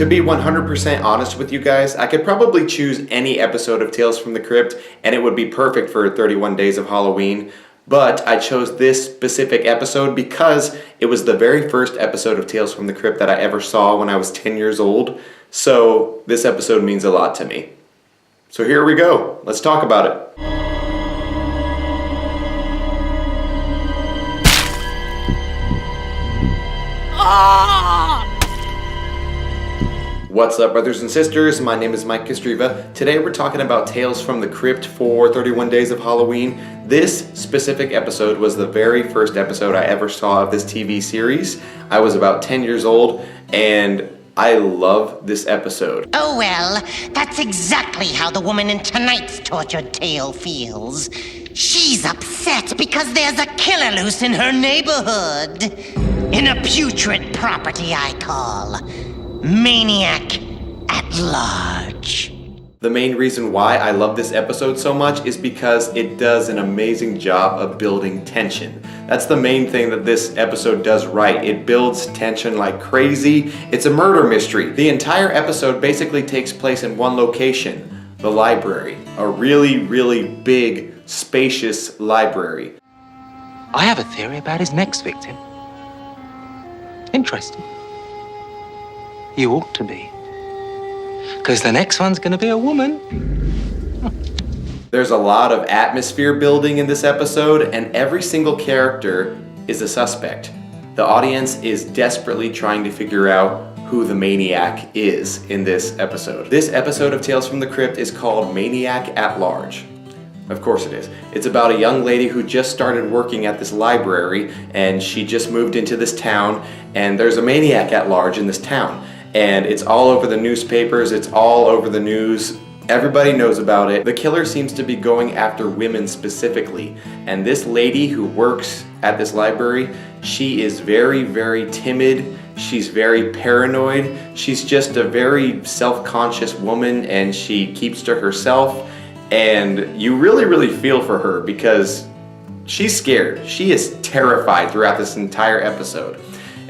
To be 100% honest with you guys, I could probably choose any episode of Tales from the Crypt and it would be perfect for 31 Days of Halloween. But I chose this specific episode because it was the very first episode of Tales from the Crypt that I ever saw when I was 10 years old. So this episode means a lot to me. So here we go. Let's talk about it. What's up, brothers and sisters? My name is Mike Kostriva. Today we're talking about Tales from the Crypt for 31 Days of Halloween. This specific episode was the very first episode I ever saw of this TV series. I was about 10 years old and I love this episode. Oh well, that's exactly how the woman in tonight's tortured tale feels. She's upset because there's a killer loose in her neighborhood. In a putrid property I call Maniac at Large. The main reason why I love this episode so much is because it does an amazing job of building tension. That's the main thing that this episode does right. It builds tension like crazy. It's a murder mystery. The entire episode basically takes place in one location, the library. A really, really big, spacious library. I have a theory about his next victim. Interesting. You ought to be. Because the next one's going to be a woman. There's a lot of atmosphere building in this episode, and every single character is a suspect. The audience is desperately trying to figure out who the maniac is in this episode. This episode of Tales from the Crypt is called Maniac at Large. Of course it is. It's about a young lady who just started working at this library, and she just moved into this town, and there's a maniac at large in this town. And it's all over the newspapers, it's all over the news. Everybody knows about it. The killer seems to be going after women specifically. And this lady who works at this library, she is very, very timid. She's very paranoid. She's just a very self-conscious woman, and she keeps to herself. And you really, really feel for her because she's scared. She is terrified throughout this entire episode.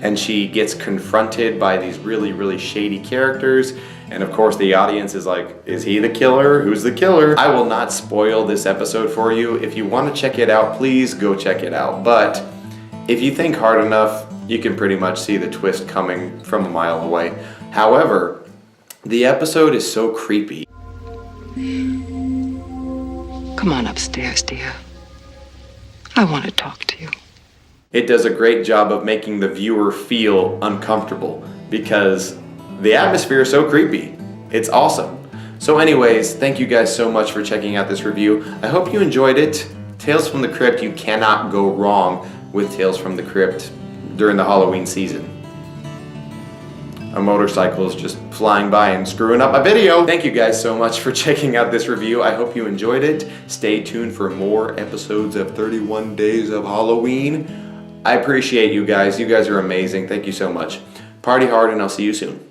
And she gets confronted by these really, really shady characters. And of course the audience is like, is he the killer? Who's the killer? I will not spoil this episode for you. If you want to check it out, please go check it out. But if you think hard enough, you can pretty much see the twist coming from a mile away. However, the episode is so creepy. Come on upstairs, dear. I want to talk to you. It does a great job of making the viewer feel uncomfortable because the atmosphere is so creepy. It's awesome. So anyways, thank you guys so much for checking out this review. I hope you enjoyed it. Tales from the Crypt, you cannot go wrong with Tales from the Crypt during the Halloween season. A motorcycle is just flying by and screwing up my video. Thank you guys so much for checking out this review. I hope you enjoyed it. Stay tuned for more episodes of 31 Days of Halloween. I appreciate you guys. You guys are amazing. Thank you so much. Party hard and I'll see you soon.